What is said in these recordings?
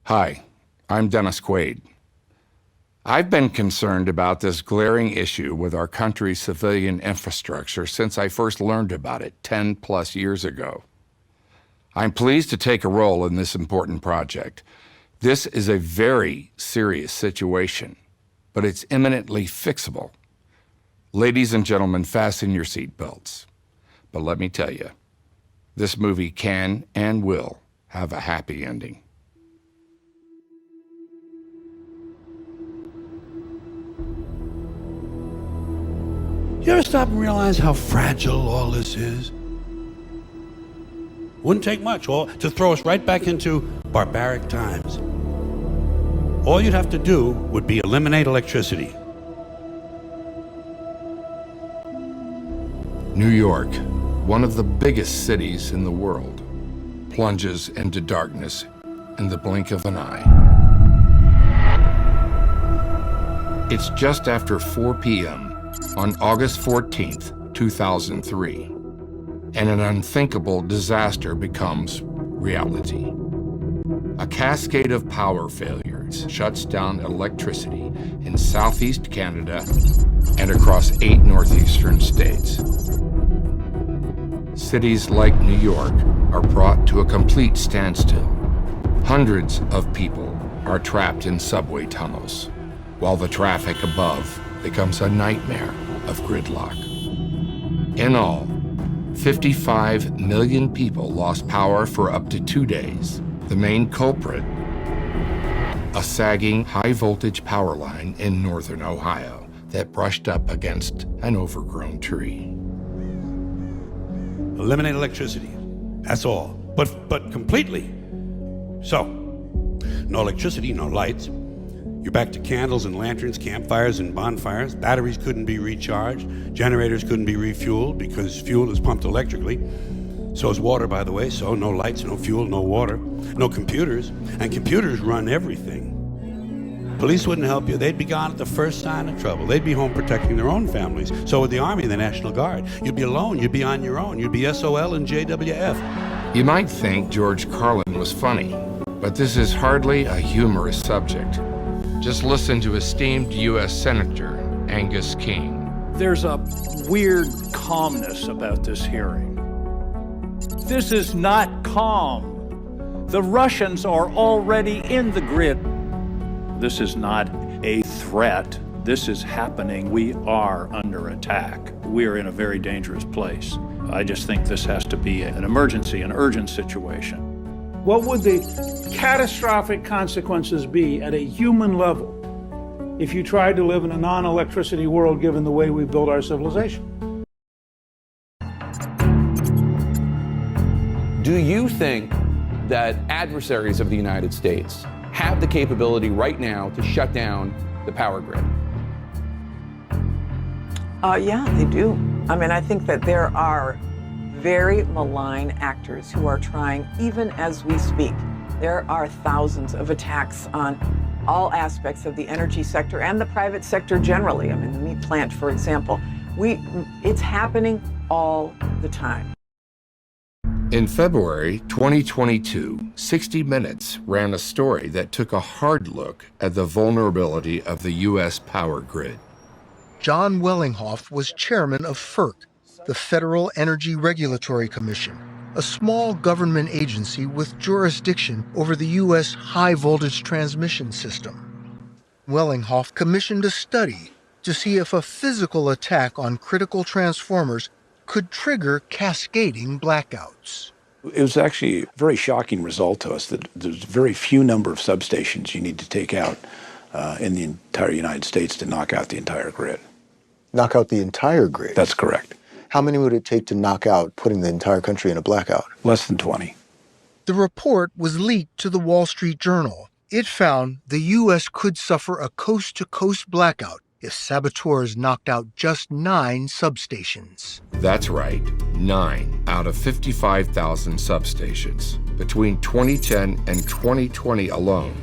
Hi, I'm Dennis Quaid. I've been concerned about this glaring issue with our country's civilian infrastructure since I first learned about it 10 plus years ago. I'm pleased to take a role in this important project. This is a very serious situation, but it's imminently fixable. Ladies and gentlemen, fasten your seatbelts. But let me tell you, this movie can and will have a happy ending. You ever stop and realize how fragile all this is? Wouldn't take much to throw us right back into barbaric times. All you'd have to do would be eliminate electricity. New York, one of the biggest cities in the world, plunges into darkness in the blink of an eye. It's just after 4 p.m. on August 14th, 2003, and an unthinkable disaster becomes reality. A cascade of power failures shuts down electricity in southeast Canada and across 8 northeastern states. Cities like New York are brought to a complete standstill. Hundreds of people are trapped in subway tunnels, while the traffic above becomes a nightmare of gridlock. In all, 55 million people lost power for up to 2 days. The main culprit, a sagging high-voltage power line in northern Ohio that brushed up against an overgrown tree. Eliminate electricity. That's all. But completely. So, no electricity, no lights. You're back to candles and lanterns, campfires and bonfires. Batteries couldn't be recharged. Generators couldn't be refueled because fuel is pumped electrically. So is water, by the way. So no lights, no fuel, no water, no computers. And computers run everything. Police wouldn't help you. They'd be gone at the first sign of trouble. They'd be home protecting their own families. So would the Army and the National Guard. You'd be alone. You'd be on your own. You'd be SOL and JWF. You might think George Carlin was funny, but this is hardly a humorous subject. Just listen to esteemed U.S. Senator Angus King. There's a weird calmness about this hearing. This is not calm. The Russians are already in the grid. This is not a threat. This is happening. We are under attack. We are in a very dangerous place. I just think this has to be an emergency, an urgent situation. What would the catastrophic consequences be at a human level if you tried to live in a non-electricity world given the way we built our civilization? Do you think that adversaries of the United States have the capability right now to shut down the power grid? Yeah, they do. I mean, I think that there are very malign actors who are trying, even as we speak. There are thousands of attacks on all aspects of the energy sector and the private sector generally. I mean, the meat plant, for example. It's happening all the time. In February 2022, 60 Minutes ran a story that took a hard look at the vulnerability of the U.S. power grid. John Wellinghoff was chairman of FERC, the Federal Energy Regulatory Commission, a small government agency with jurisdiction over the U.S. high-voltage transmission system. Wellinghoff commissioned a study to see if a physical attack on critical transformers could trigger cascading blackouts. It was actually a very shocking result to us that there's a very few number of substations you need to take out in the entire United States to knock out the entire grid. Knock out the entire grid? That's correct. How many would it take to knock out, putting the entire country in a blackout? Less than 20. The report was leaked to the Wall Street Journal. It found the U.S. could suffer a coast-to-coast blackout if saboteurs knocked out just 9 substations. That's right, 9 out of 55,000 substations. Between 2010 and 2020 alone,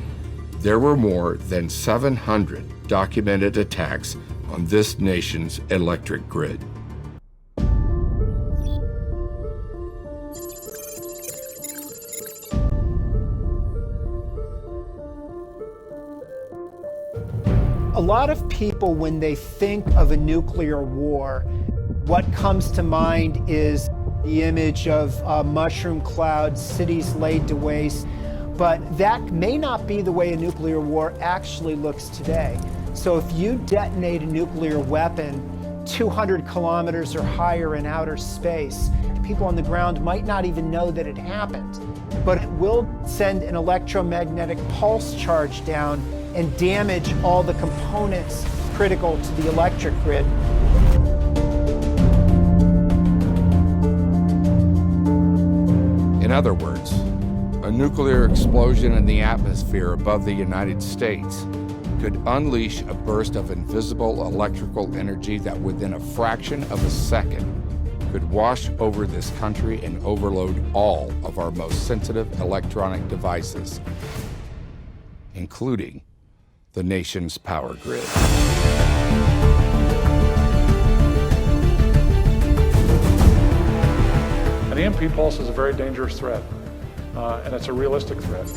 there were more than 700 documented attacks on this nation's electric grid. lot of people, when they think of a nuclear war, what comes to mind is the image of mushroom clouds, cities laid to waste. But that may not be the way a nuclear war actually looks today. So if you detonate a nuclear weapon 200 kilometers or higher in outer space, people on the ground might not even know that it happened. But it will send an electromagnetic pulse charge down and damage all the components critical to the electric grid. In other words, a nuclear explosion in the atmosphere above the United States could unleash a burst of invisible electrical energy that within a fraction of a second could wash over this country and overload all of our most sensitive electronic devices, including the nation's power grid. An EMP pulse is a very dangerous threat, and it's a realistic threat.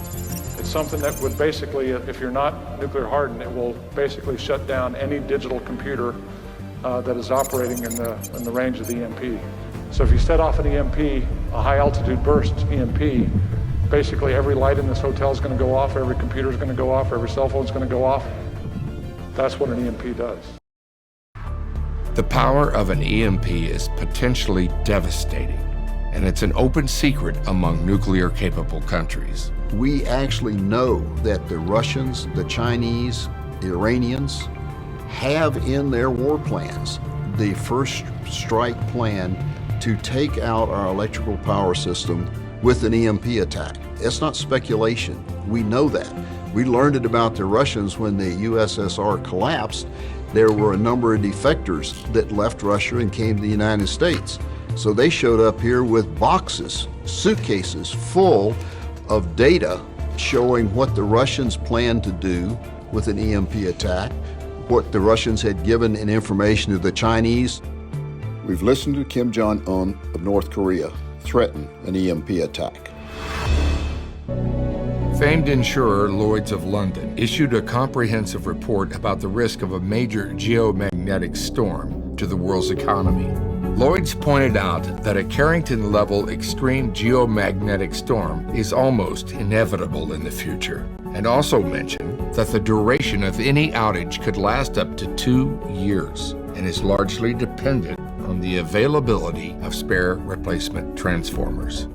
It's something that would basically, if you're not nuclear hardened, it will basically shut down any digital computer that is operating in the range of the EMP. So if you set off an EMP, a high altitude burst EMP, basically every light in this hotel is going to go off, every computer is going to go off, every cell phone is going to go off. That's what an EMP does. The power of an EMP is potentially devastating, and it's an open secret among nuclear-capable countries. We actually know that the Russians, the Chinese, the Iranians have in their war plans the first strike plan to take out our electrical power system with an EMP attack. It's not speculation. We know that. We learned it about the Russians when the USSR collapsed. There were a number of defectors that left Russia and came to the United States. So they showed up here with boxes, suitcases full of data showing what the Russians planned to do with an EMP attack, what the Russians had given in information to the Chinese. We've listened to Kim Jong-un of North Korea threaten an EMP attack. Famed insurer Lloyd's of London issued a comprehensive report about the risk of a major geomagnetic storm to the world's economy. Lloyd's pointed out that a Carrington-level extreme geomagnetic storm is almost inevitable in the future, and also mentioned that the duration of any outage could last up to 2 years and is largely dependent on the availability of spare replacement transformers.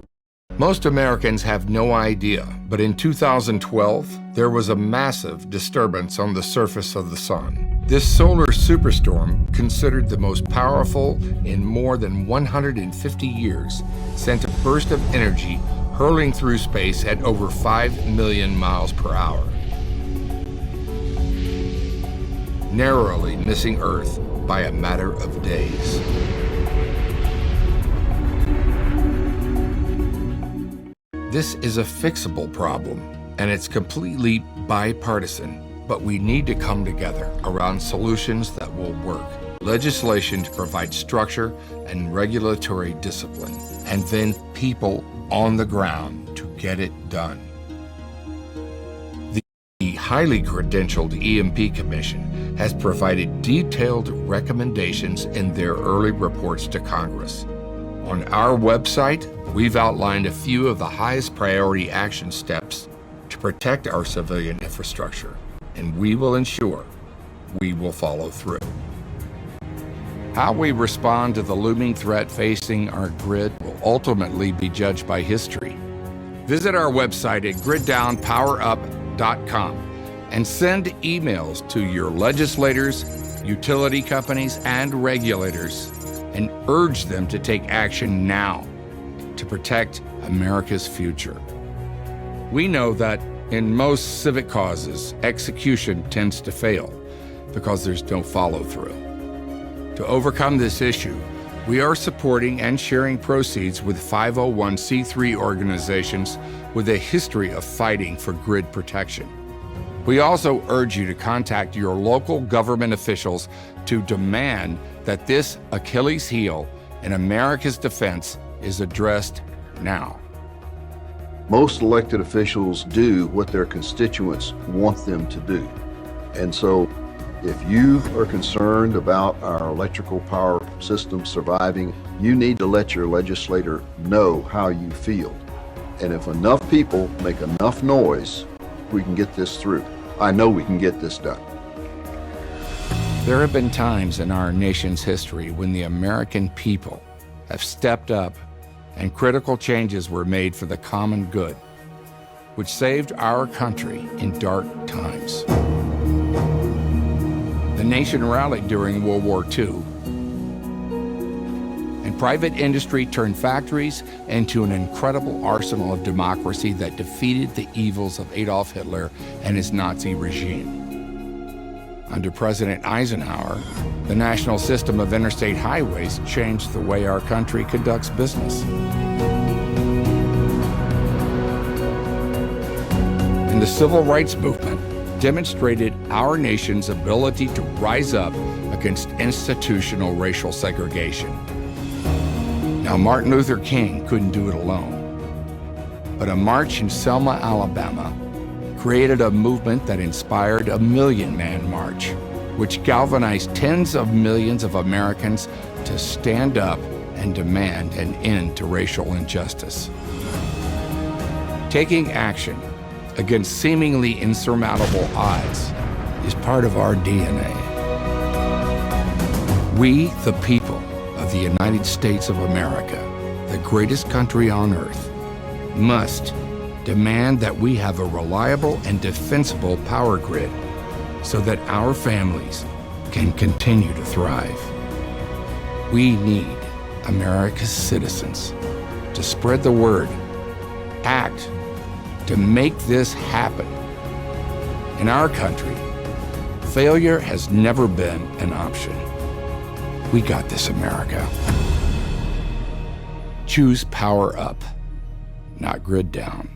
Most Americans have no idea, but in 2012, there was a massive disturbance on the surface of the sun. This solar superstorm, considered the most powerful in more than 150 years, sent a burst of energy hurling through space at over 5 million miles per hour, narrowly missing Earth by a matter of days. This is a fixable problem, and it's completely bipartisan, but we need to come together around solutions that will work. Legislation to provide structure and regulatory discipline, and then people on the ground to get it done. The highly credentialed EMP Commission has provided detailed recommendations in their early reports to Congress. On our website, we've outlined a few of the highest priority action steps to protect our civilian infrastructure, and we will ensure we will follow through. How we respond to the looming threat facing our grid will ultimately be judged by history. Visit our website at griddownpowerup.com and send emails to your legislators, utility companies, and regulators, and urge them to take action now to protect America's future. We know that in most civic causes, execution tends to fail because there's no follow-through. To overcome this issue, we are supporting and sharing proceeds with 501c3 organizations with a history of fighting for grid protection. We also urge you to contact your local government officials to demand that this Achilles heel in America's defense is addressed now. Most elected officials do what their constituents want them to do. And so If you are concerned about our electrical power system surviving, you need to let your legislator know how you feel. And if enough people make enough noise, we can get this through. I know we can get this done. There have been times in our nation's history when the American people have stepped up and critical changes were made for the common good, which saved our country in dark times. The nation rallied during World War II, and private industry turned factories into an incredible arsenal of democracy that defeated the evils of Adolf Hitler and his Nazi regime. Under President Eisenhower, the national system of interstate highways changed the way our country conducts business. And the civil rights movement demonstrated our nation's ability to rise up against institutional racial segregation. Now, Martin Luther King couldn't do it alone, but a march in Selma, Alabama, created a movement that inspired a million-man march, which galvanized tens of millions of Americans to stand up and demand an end to racial injustice. Taking action against seemingly insurmountable odds is part of our DNA. We, the people of the United States of America, the greatest country on earth, must demand that we have a reliable and defensible power grid so that our families can continue to thrive. We need America's citizens to spread the word, act to make this happen. In our country, failure has never been an option. We got this, America. Choose power up, not grid down.